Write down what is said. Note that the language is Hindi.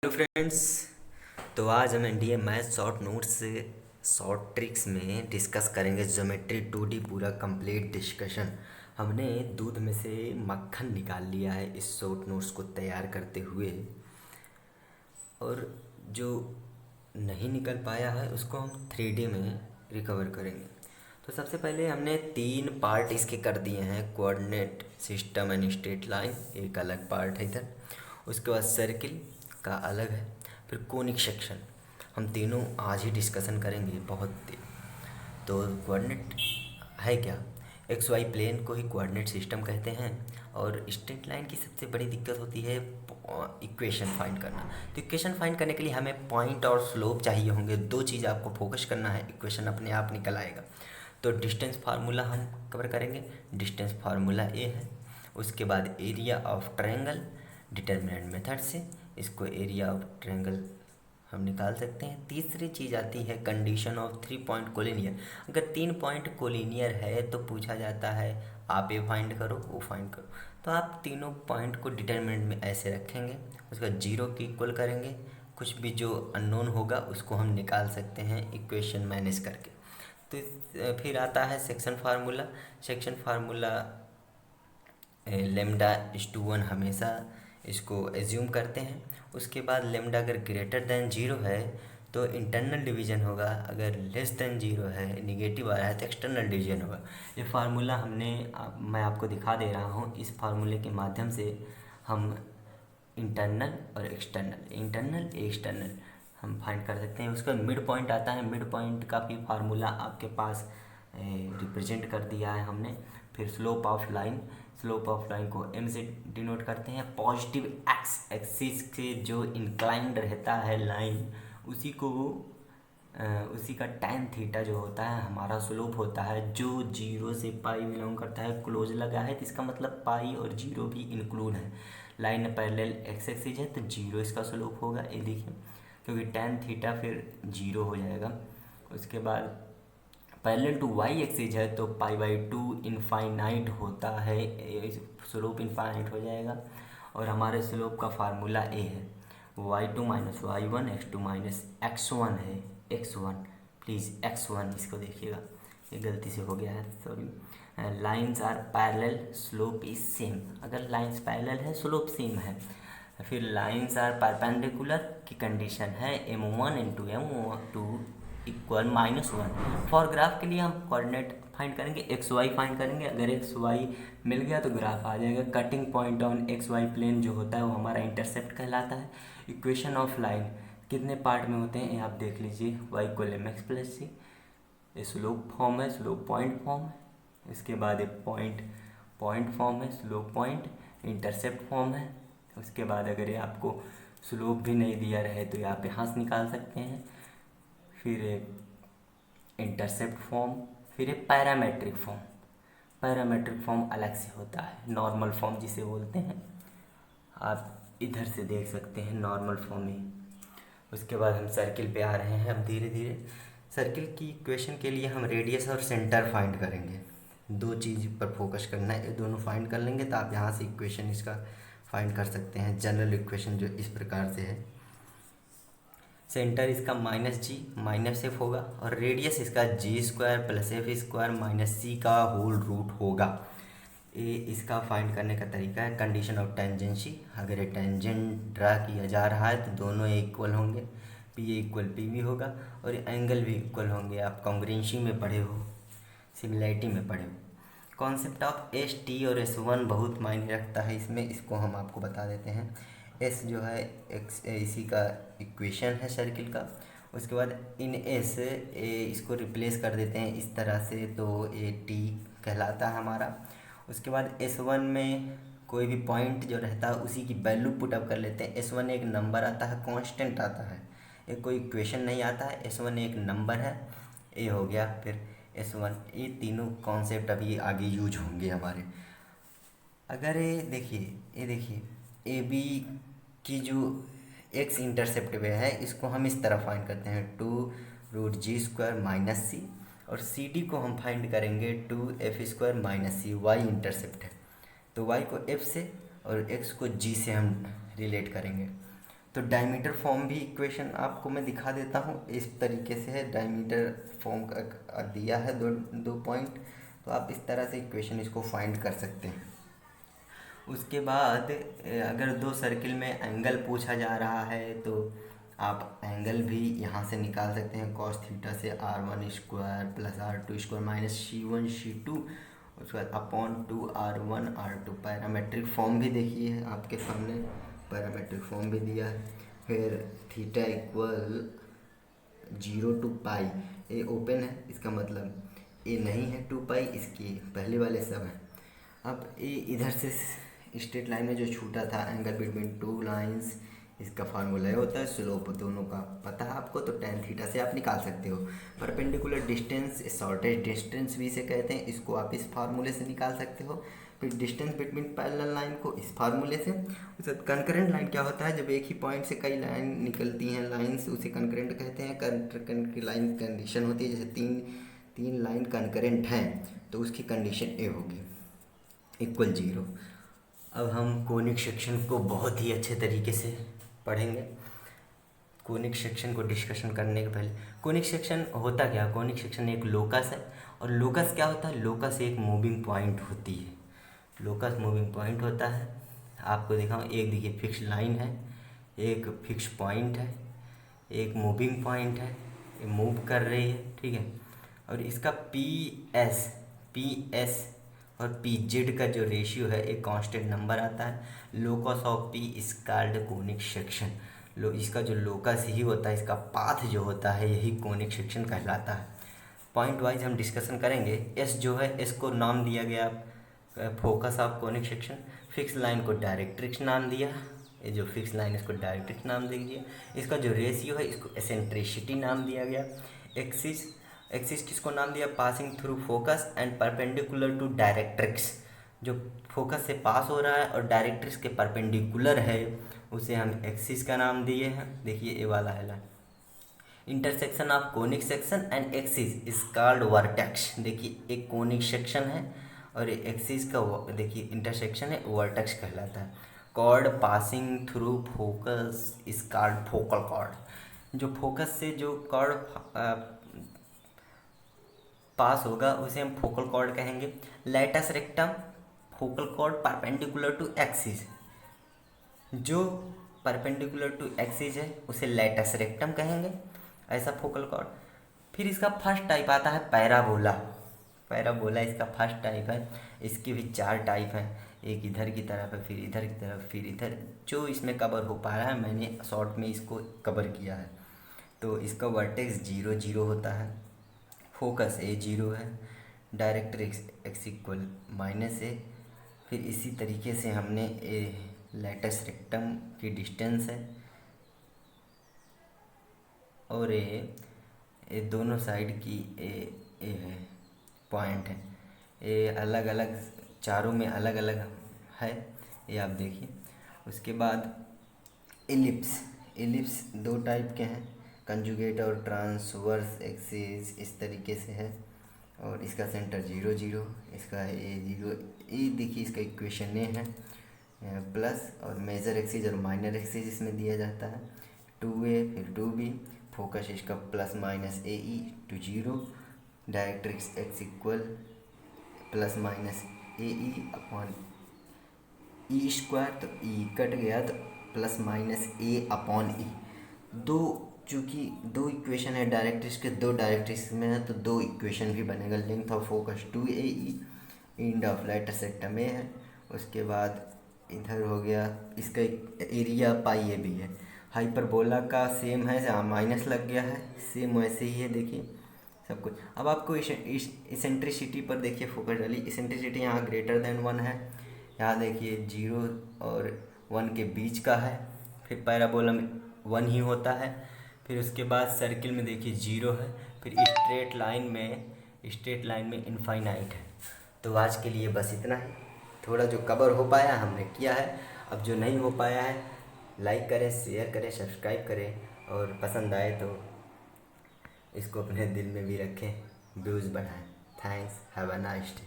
Hello friends. तो आज हम एनडीए मैथ शॉर्ट नोट्स से शॉर्ट ट्रिक्स में डिस्कस करेंगे ज्योमेट्री 2D पूरा कंप्लीट डिस्कशन। हमने दूध में से मक्खन निकाल लिया है इस शॉर्ट नोट्स को तैयार करते हुए, और जो नहीं निकल पाया है उसको हम 3D में रिकवर करेंगे। तो सबसे पहले हमने 3 पार्ट इसके कर दिए हैं, coordinate system and straight line एक अलग पार्ट है इधर, उसके बाद सर्किल का अलग है, फिर कोनिक सेक्शन। हम तीनों आज ही डिस्कशन करेंगे बहुत तो कोऑर्डिनेट है क्या? एक्स वाई प्लेन को ही कोऑर्डिनेट सिस्टम कहते हैं। और स्ट्रेट लाइन की सबसे बड़ी दिक्कत होती है इक्वेशन फाइंड करना। तो इक्वेशन फाइंड करने के लिए हमें पॉइंट और स्लोप चाहिए होंगे। दो चीज़ आपको फोकस करना है, इक्वेशन अपने आप निकल आएगा। तो डिस्टेंस फार्मूला हम कवर करेंगे। डिस्टेंस फार्मूला ए है। उसके बाद area of triangle determinant method से इसको एरिया ऑफ ट्रायंगल हम निकाल सकते हैं। तीसरी चीज़ आती है कंडीशन ऑफ 3 पॉइंट कोलिनियर। अगर 3 पॉइंट कोलिनियर है तो पूछा जाता है आप ये फाइंड करो वो फाइंड करो। तो आप तीनों पॉइंट को डिटरमिनेंट में ऐसे रखेंगे, उसका जीरो की इक्वल करेंगे, कुछ भी जो अननोन होगा उसको हम निकाल सकते हैं इक्वेशन मैनेज करके। तो फिर आता है section formula. Section formula lambda is to 1 हमेशा इसको एज्यूम करते हैं। उसके बाद लेमडा अगर ग्रेटर देन जीरो है तो इंटरनल डिवीजन होगा, अगर लेस देन जीरो है निगेटिव आ रहा है तो एक्सटर्नल डिवीजन होगा। ये फार्मूला मैं आपको दिखा दे रहा हूँ। इस फार्मूले के माध्यम से हम इंटरनल और एक्सटर्नल एक्सटर्नल हम फाइंड कर सकते हैं। उसका मिड पॉइंट आता है। मिड पॉइंट का भी फार्मूला आपके पास रिप्रेजेंट कर दिया है हमने। फिर slope of line, slope of line को एम से डिनोट करते हैं। पॉजिटिव एक्स एक्सिस से जो इंक्लाइंड रहता है लाइन उसी को उसी का टैन थीटा जो होता है हमारा स्लोप होता है, जो जीरो से पाई बिलोंग करता है। क्लोज लगा है तो इसका मतलब पाई और जीरो भी इंक्लूड है। लाइन पैरेलल एक्स एक्सिस है तो जीरो इसका स्लोप होगा, ये देखिए, क्योंकि टैन थीटा फिर जीरो हो जाएगा। उसके बाद पैरेलल टू वाई एक्सिस है तो पाई बाई टू इनफाइनाइट होता है, स्लोप इनफाइनाइट हो जाएगा। और हमारे स्लोप का फार्मूला ए है y2 minus y1 x2 minus x1 है, x1 प्लीज़ x1 इसको देखिएगा, ये गलती से हो गया है, sorry. Lines are parallel slope is same, अगर लाइन्स पैरेलल है स्लोप सेम है। फिर लाइन्स आर परपेंडिकुलर की कंडीशन है m1 into m2 equal -1। For graph के लिए हम कोऑर्डिनेट फाइंड करेंगे, एक्स वाई फाइंड करेंगे। अगर एक्स वाई मिल गया तो ग्राफ आ जाएगा। Cutting point on X Y plane जो होता है वो हमारा इंटरसेप्ट कहलाता है। इक्वेशन ऑफ लाइन कितने पार्ट में होते हैं ये आप देख लीजिए। Y equal M X plus C, ये स्लोप फॉर्म है, स्लोप पॉइंट फॉर्म है। इसके बाद एक पॉइंट फॉर्म है, स्लोप पॉइंट इंटरसेप्ट फॉर्म है। उसके बाद अगर ये आपको स्लोप भी नहीं दिया रहे तो आप यहाँ से निकाल सकते हैं। फिर इंटरसेप्ट फॉर्म, फिर पैरामेट्रिक फॉर्म। पैरामेट्रिक फॉर्म अलग से होता है, नॉर्मल फॉर्म जिसे बोलते हैं, आप इधर से देख सकते हैं नॉर्मल फॉर्म में। उसके बाद हम सर्किल पे आ रहे हैं अब धीरे धीरे। सर्किल की इक्वेशन के लिए हम रेडियस और सेंटर फाइंड करेंगे। दो चीज़ पर फोकस करना है, ये दोनों फाइंड कर लेंगे तो आप यहाँ से इक्वेशन इसका फाइंड कर सकते हैं। जनरल इक्वेशन जो इस प्रकार से है, सेंटर इसका -g माइनस एफ होगा और रेडियस इसका g² प्लस f² माइनस सी का होल रूट होगा। ये इसका फाइंड करने का तरीका है। कंडीशन ऑफ टेंजेंसी, अगर ये टेंजेंट ड्रा किया जा रहा है तो दोनों इक्वल होंगे, P A equal P B होगा और एंगल भी इक्वल होंगे। आप कॉन्ग्रुएंसी में पढ़े हो, सिमिलैरिटी में पढ़े हो। कॉन्सेप्ट ऑफ एस टी और S1 बहुत मायने रखता है इसमें, इसको हम आपको बता देते हैं। एस जो है एक्स इसी का इक्वेशन है सर्किल का। उसके बाद इन एस इसको रिप्लेस कर देते हैं इस तरह से, तो ए टी कहलाता है हमारा। उसके बाद S1 में कोई भी पॉइंट जो रहता है उसी की वैल्यू पुटअप कर लेते हैं। S1 एक नंबर आता है, कांस्टेंट आता है, एक कोई इक्वेशन नहीं आता है। S1 एक नंबर है, ए हो गया, फिर S1। ये तीनों कॉन्सेप्ट अभी आगे यूज होंगे हमारे। अगर ये देखिए ए बी की जो एक्स इंटरसेप्ट वे है इसको हम इस तरह फाइंड करते हैं 2√g² माइनस सी, और सी डी को हम फाइंड करेंगे 2f² माइनस सी। वाई इंटरसेप्ट है तो वाई को एफ से और एक्स को जी से हम रिलेट करेंगे। तो डायमीटर फॉर्म भी इक्वेशन आपको मैं दिखा देता हूँ। इस तरीके से है, डायमीटर फॉर्म का दिया है दो पॉइंट, तो आप इस तरह से इक्वेशन इसको फाइंड कर सकते हैं। उसके बाद अगर दो सर्किल में एंगल पूछा जा रहा है तो आप एंगल भी यहाँ से निकाल सकते हैं। कॉस थीटा से r1² plus r2² minus C1 C2, उसके बाद upon 2r1 r2। Parametric form भी देखिए है आपके सामने, पैरामेट्रिक फॉर्म भी दिया है। फिर theta equal 0 to pi, A open है इसका मतलब ए नहीं है, 2 पाई इसकी पहले वाले सब है। अब ए इधर से स्ट्रेट लाइन में जो छूटा था एंगल बिटवीन टू लाइंस, इसका फार्मूला होता है, स्लोप दोनों का पता है आपको, तो tan थीटा से आप निकाल सकते हो। परपेंडिकुलर डिस्टेंस शॉर्टेज डिस्टेंस भी इसे कहते हैं, इसको आप इस फार्मूले से निकाल सकते हो। फिर डिस्टेंस बिटवीन पैरेलल लाइन को इस फार्मूले से। उसके बाद कंकरेंट लाइन क्या होता है, जब एक ही पॉइंट से कई लाइन निकलती हैं लाइन्स, उसे कंकरेंट कहते हैं। कंकरेंट की लाइन कंडीशन होती है, जैसे तीन लाइन कंकरेंट हैं तो उसकी कंडीशन ए होगी इक्वल 0। अब हम कोनिक सेक्शन को बहुत ही अच्छे तरीके से पढ़ेंगे। कोनिक सेक्शन को डिस्कशन करने के पहले, कोनिक सेक्शन होता क्या, कोनिक सेक्शन एक लोकस है। और लोकस क्या होता है, लोकस एक मूविंग पॉइंट होती है। लोकस मूविंग पॉइंट होता है, आपको दिखाऊँ, एक देखिए फिक्स लाइन है, एक फिक्स पॉइंट है, एक मूविंग पॉइंट है, ये मूव कर रही है, ठीक है। और इसका पी एस और पी जेड का जो रेशियो है एक कांस्टेंट नंबर आता है। Locus of P is called conic section. इसका जो लोकस ही होता है, इसका पाथ जो होता है, यही कोनिक सेक्शन कहलाता है। पॉइंट वाइज हम डिस्कशन करेंगे। एस जो है, एस को नाम दिया गया focus of conic section. Fix line को डायरेक्ट्रिक्स नाम दिया, ये जो फिक्स लाइन इसको डायरेक्ट्रिक्स नाम दीजिए। इसका जो रेशियो है इसको एसेंट्रिसिटी नाम दिया गया। एक्सिस किसको नाम दिया, passing through focus and perpendicular to directrix. जो फोकस से पास हो रहा है और डायरेक्ट्रिक्स के परपेंडिकुलर है उसे हम एक्सिस का नाम दिए हैं। देखिए ये वाला है line. Intersection of conic section and axis is called vertex. देखिए एक कोनिक सेक्शन है और एक्सिस का देखिए इंटरसेक्शन है, वर्टेक्स कहलाता है। Chord passing through focus is called focal chord. जो फोकस से जो कॉर्ड पास होगा उसे हम फोकल कॉर्ड कहेंगे। Latus rectum focal chord perpendicular to axis, जो परपेंडिकुलर टू एक्सिस है उसे लेटस रेक्टम कहेंगे, ऐसा फोकल कॉर्ड। फिर इसका फर्स्ट टाइप आता है पैराबोला। पैराबोला इसका फर्स्ट टाइप है। इसके भी 4 टाइप हैं, एक इधर की तरफ है, फिर इधर की तरफ, फिर इधर। जो इसमें कवर हो पा रहा है मैंने शॉर्ट में इसको कवर किया है। तो इसका वर्टेक्स 0 0 होता है, फोकस ए 0 है, डायरेक्ट्रिक्स एक्स इक्वल -a। फिर इसी तरीके से हमने ए लेटस रेक्टम की डिस्टेंस है और ये दोनों साइड की ए है पॉइंट है। ये अलग अलग चारों में अलग अलग है, ये आप देखिए। उसके बाद एलिप्स 2 टाइप के हैं, कंजुगेट और ट्रांसवर्स एक्सिस इस तरीके से है। और इसका सेंटर 0 0, इसका ए 0। ये देखिए इसका इक्वेशन ए है प्लस, और मेजर एक्सिस और माइनर एक्सिस इसमें दिया जाता है 2a फिर 2b। फोकस इसका ±AE to 0, directrix x equal ±AE upon E², तो E कट गया तो +-A अपॉन E। चूँकि 2 इक्वेशन है डायरेक्ट्रिक्स के, 2 डायरेक्ट्रिक्स में है तो 2 इक्वेशन भी बनेगा। Length of focus 2AE, end of latus rectum A है। उसके बाद इधर हो गया इसका एरिया पाई ए भी है। हाइपरबोला का सेम है, जहाँ माइनस लग गया है सेम वैसे ही है, देखिए सब कुछ। अब आपको इसेंट्रिसिटी पर देखिए फोकस डाली। इसेंट्रिसिटी यहाँ ग्रेटर देन 1 है, यहाँ देखिए 0 और 1 के बीच का है। फिर पैराबोला में 1 ही होता है। फिर उसके बाद सर्किल में देखिए 0 है। फिर स्ट्रेट लाइन में इनफाइनाइट है। तो आज के लिए बस इतना ही। थोड़ा जो कवर हो पाया हमने किया है, अब जो नहीं हो पाया है लाइक करें, शेयर करें, सब्सक्राइब करें, और पसंद आए तो इसको अपने दिल में भी रखें, व्यूज़ बढ़ाएं। Thanks, have a nice day.